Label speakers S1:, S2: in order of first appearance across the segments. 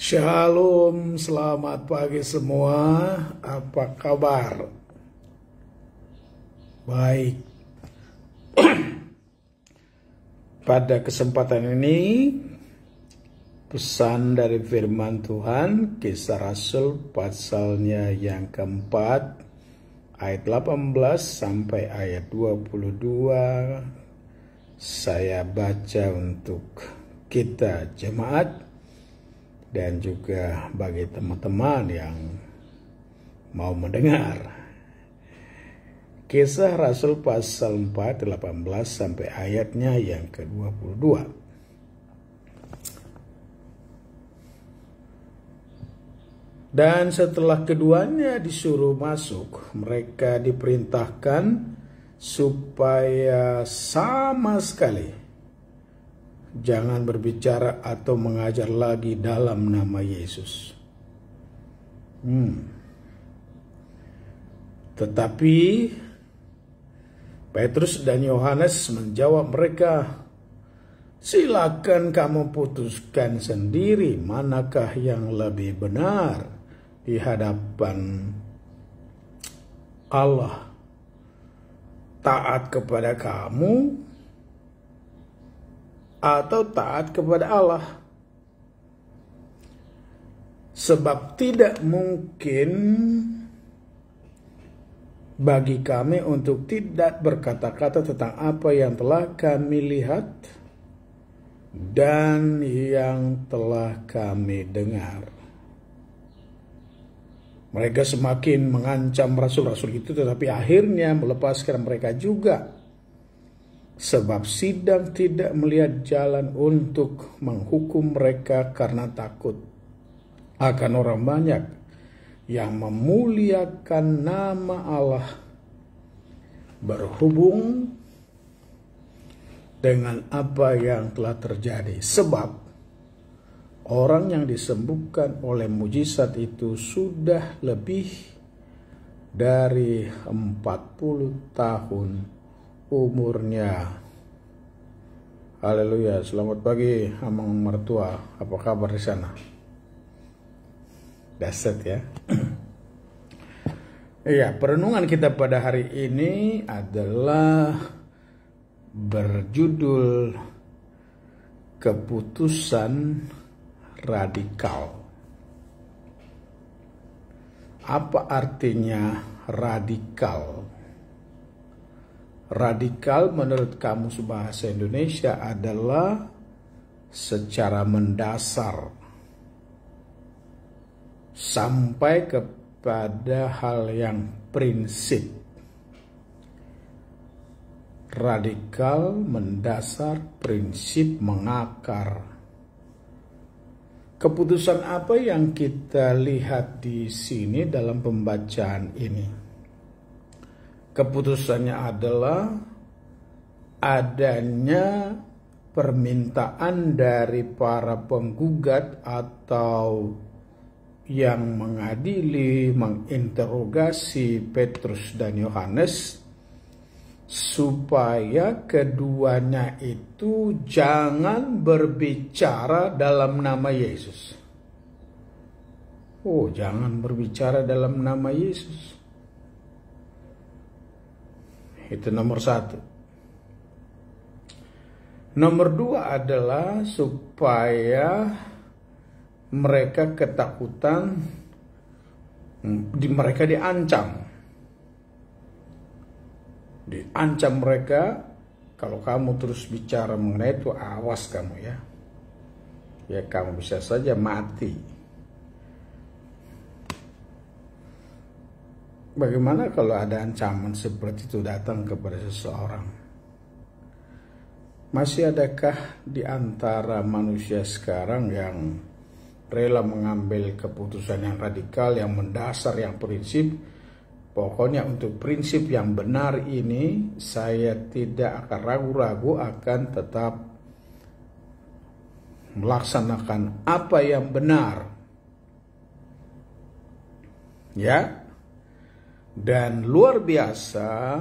S1: Shalom, selamat pagi semua. Apa kabar? Baik. Pada kesempatan ini, pesan dari firman Tuhan, Kisah Rasul pasalnya yang keempat, ayat 18 sampai ayat 22. Saya baca untuk kita jemaat dan juga bagi teman-teman yang mau mendengar. Kisah Rasul pasal 4, 18 sampai ayatnya yang ke-22. Dan setelah keduanya disuruh masuk, mereka diperintahkan supaya sama sekali jangan berbicara atau mengajar lagi dalam nama Yesus. Tetapi Petrus dan Yohanes menjawab mereka, "Silakan kamu putuskan sendiri manakah yang lebih benar di hadapan Allah. Taat kepada kamu atau taat kepada Allah. Sebab tidak mungkin bagi kami untuk tidak berkata-kata tentang apa yang telah kami lihat dan yang telah kami dengar." Mereka semakin mengancam rasul-rasul itu, tetapi akhirnya melepaskan mereka juga. Sebab sidang tidak melihat jalan untuk menghukum mereka karena takut akan orang banyak yang memuliakan nama Allah, berhubung dengan apa yang telah terjadi. Sebab orang yang disembuhkan oleh mujizat itu sudah lebih dari 40 tahun umurnya. Haleluya. Selamat pagi Amang mertua. Apa kabar di sana? Dahsyat ya. Iya, perenungan kita pada hari ini adalah berjudul keputusan radikal. Apa artinya radikal? Radikal menurut Kamus Bahasa Indonesia adalah secara mendasar sampai kepada hal yang prinsip. Radikal, mendasar, prinsip, mengakar. Keputusan apa yang kita lihat di sini dalam pembacaan ini? Keputusannya adalah adanya permintaan dari para penggugat atau yang mengadili, menginterogasi Petrus dan Yohanes, supaya keduanya itu jangan berbicara dalam nama Yesus. Oh, jangan berbicara dalam nama Yesus. Itu nomor satu. Nomor dua adalah supaya mereka ketakutan, mereka diancam. Diancam mereka, kalau kamu terus bicara mengenai itu, awas kamu ya. Ya kamu bisa saja mati. Bagaimana kalau ada ancaman seperti itu datang kepada seseorang? Masih adakah di antara manusia sekarang yang rela mengambil keputusan yang radikal, yang mendasar, yang prinsip? Pokoknya untuk prinsip yang benar ini, saya tidak akan ragu-ragu akan tetap melaksanakan apa yang benar. Ya. Dan luar biasa,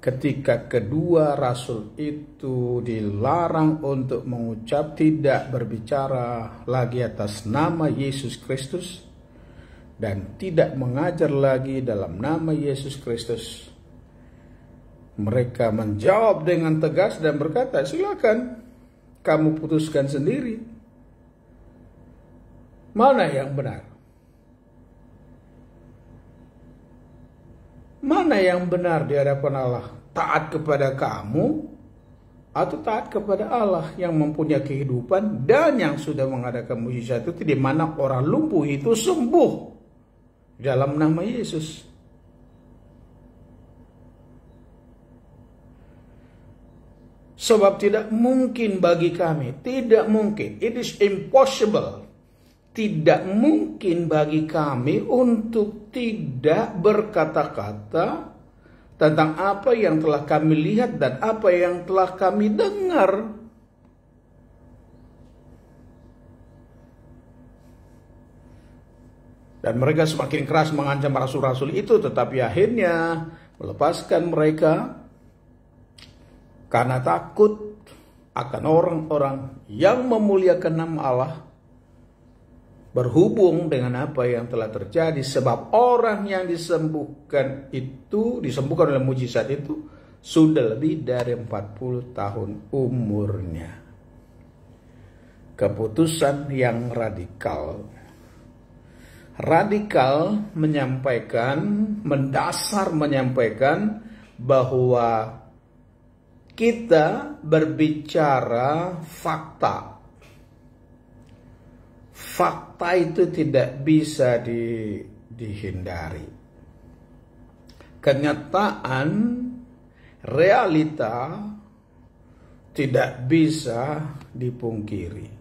S1: ketika kedua rasul itu dilarang untuk mengucap, tidak berbicara lagi atas nama Yesus Kristus dan tidak mengajar lagi dalam nama Yesus Kristus, mereka menjawab dengan tegas dan berkata, silakan kamu putuskan sendiri mana yang benar. Mana yang benar di hadapan Allah? Taat kepada kamu atau taat kepada Allah yang mempunyai kehidupan dan yang sudah mengadakan mujizat itu, di mana orang lumpuh itu sembuh dalam nama Yesus. Sebab tidak mungkin bagi kami, tidak mungkin, it is impossible, tidak mungkin bagi kami untuk tidak berkata-kata tentang apa yang telah kami lihat dan apa yang telah kami dengar. Dan mereka semakin keras mengancam rasul-rasul itu, tetapi akhirnya melepaskan mereka karena takut akan orang-orang yang memuliakan nama Allah, berhubung dengan apa yang telah terjadi. Sebab orang yang disembuhkan oleh mujizat itu sudah lebih dari 40 tahun umurnya. Keputusan yang radikal mendasar menyampaikan bahwa kita berbicara fakta. Fakta itu tidak bisa dihindari. Kenyataan, realita tidak bisa dipungkiri.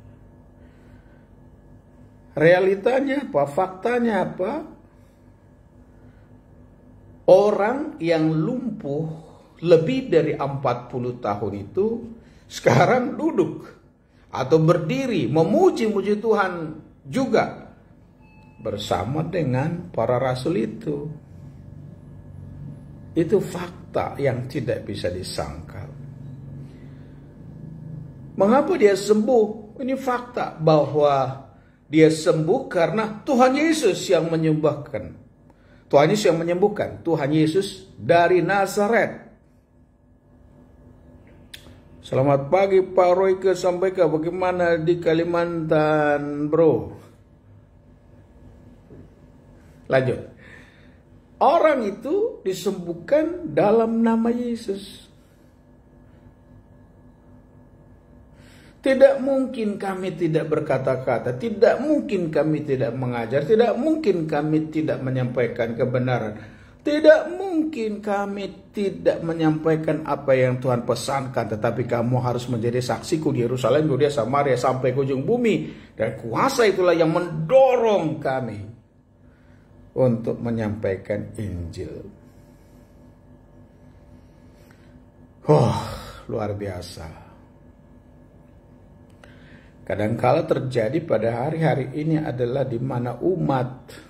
S1: Realitanya apa? Faktanya apa? Orang yang lumpuh lebih dari 40 tahun itu sekarang duduk atau berdiri memuji-muji Tuhan juga bersama dengan para rasul itu. Itu fakta yang tidak bisa disangkal. Mengapa dia sembuh? Ini fakta bahwa dia sembuh karena Tuhan Yesus yang menyembuhkan. Tuhan Yesus yang menyembuhkan. Tuhan Yesus dari Nazaret. Selamat pagi Pak Royke, sampaikan bagaimana di Kalimantan, bro? Lanjut. Orang itu disembuhkan dalam nama Yesus. Tidak mungkin kami tidak berkata-kata, tidak mungkin kami tidak mengajar, tidak mungkin kami tidak menyampaikan kebenaran. Tidak mungkin kami tidak menyampaikan apa yang Tuhan pesankan, tetapi kamu harus menjadi saksiku di Yerusalem, Yudea, Samaria, sampai ke ujung bumi. Dan kuasa itulah yang mendorong kami untuk menyampaikan Injil. Luar biasa. Kadangkala terjadi pada hari-hari ini adalah di mana umat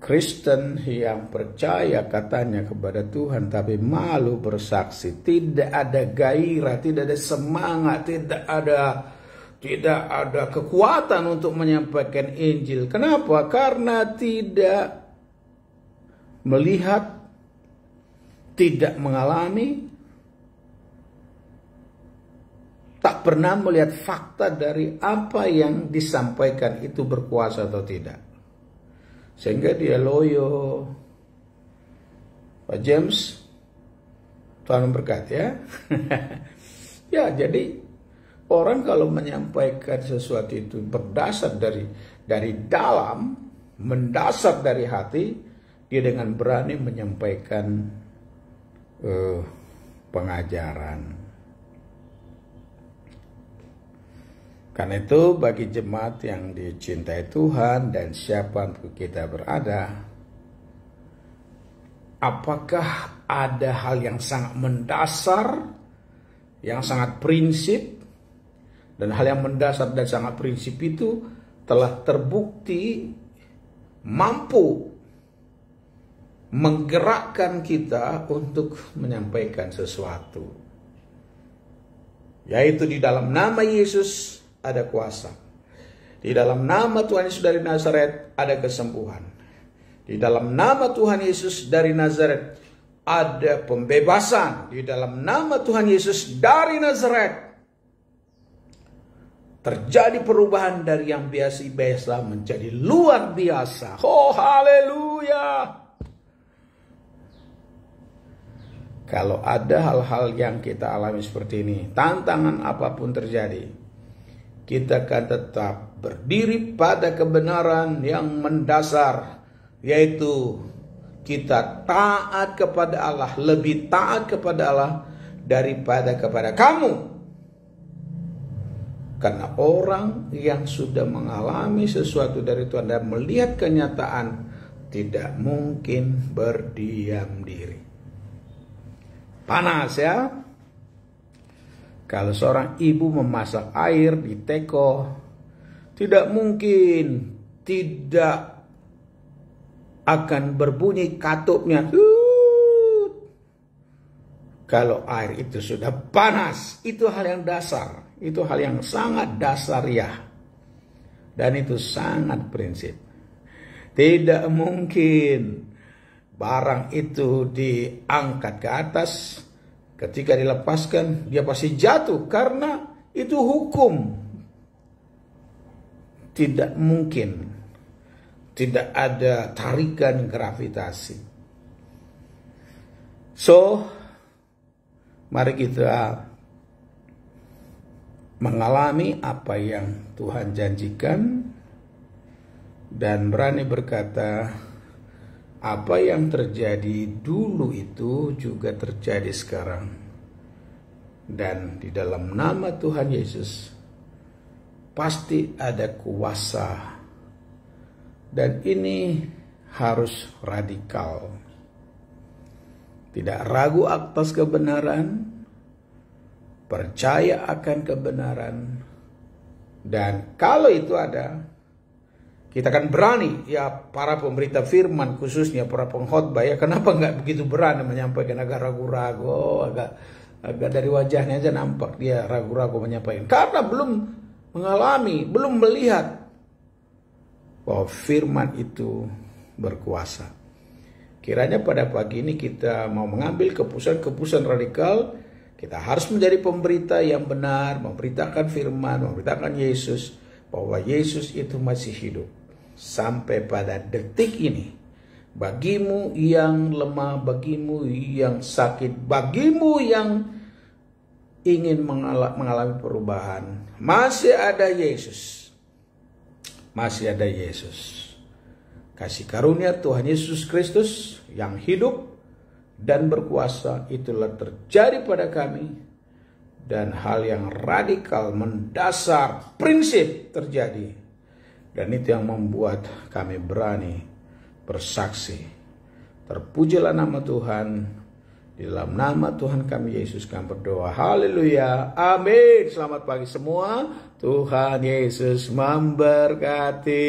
S1: Kristen yang percaya katanya kepada Tuhan tapi malu bersaksi, tidak ada gairah, tidak ada semangat, tidak ada kekuatan untuk menyampaikan Injil. Kenapa? Karena tidak melihat, tidak mengalami, tak pernah melihat fakta dari apa yang disampaikan itu berkuasa atau tidak. Sehingga dia loyo. Pak James, Tuhan memberkati ya. Ya, jadi orang kalau menyampaikan sesuatu itu berdasar dari dalam, mendasar dari hati, dia dengan berani menyampaikan pengajaran. Karena itu bagi jemaat yang dicintai Tuhan dan siapapun kita berada, apakah ada hal yang sangat mendasar, yang sangat prinsip, dan hal yang mendasar dan sangat prinsip itu telah terbukti mampu menggerakkan kita untuk menyampaikan sesuatu. Yaitu di dalam nama Yesus ada kuasa. Di dalam nama Tuhan Yesus dari Nazaret ada kesembuhan. Di dalam nama Tuhan Yesus dari Nazaret ada pembebasan. Di dalam nama Tuhan Yesus dari Nazaret terjadi perubahan dari yang biasa-biasa menjadi luar biasa. Oh, haleluya. Kalau ada hal-hal yang kita alami seperti ini, tantangan apapun terjadi, kita akan tetap berdiri pada kebenaran yang mendasar, yaitu kita taat kepada Allah, lebih taat kepada Allah daripada kepada kamu. Karena orang yang sudah mengalami sesuatu dari Tuhan dan melihat kenyataan tidak mungkin berdiam diri. Panas ya. Kalau seorang ibu memasak air di teko, tidak mungkin tidak akan berbunyi katupnya. Kalau air itu sudah panas, itu hal yang dasar. Itu hal yang sangat dasar ya. Dan itu sangat prinsip. Tidak mungkin barang itu diangkat ke atas, ketika dilepaskan dia pasti jatuh, karena itu hukum. Tidak mungkin. Tidak ada tarikan gravitasi. So, mari kita mengalami apa yang Tuhan janjikan dan berani berkata, apa yang terjadi dulu itu juga terjadi sekarang. Dan di dalam nama Tuhan Yesus pasti ada kuasa. Dan ini harus radikal. Tidak ragu atas kebenaran, percaya akan kebenaran, dan kalau itu ada, kita akan berani. Ya, para pemberita firman khususnya para pengkhotbah, ya kenapa nggak begitu berani menyampaikan, agak ragu-ragu, agak dari wajahnya aja nampak dia ragu-ragu menyampaikan, karena belum mengalami, belum melihat bahwa firman itu berkuasa. Kiranya pada pagi ini kita mau mengambil keputusan radikal. Kita harus menjadi pemberita yang benar, memberitakan firman, memberitakan Yesus, bahwa Yesus itu masih hidup. Sampai pada detik ini, bagimu yang lemah, bagimu yang sakit, bagimu yang ingin mengalami perubahan, masih ada Yesus. Masih ada Yesus. Kasih karunia Tuhan Yesus Kristus yang hidup dan berkuasa itulah terjadi pada kami, dan hal yang radikal, mendasar, prinsip terjadi, dan itu yang membuat kami berani bersaksi. Terpujilah nama Tuhan. Di dalam nama Tuhan kami Yesus kami berdoa. Haleluya. Amin. Selamat pagi semua. Tuhan Yesus memberkati.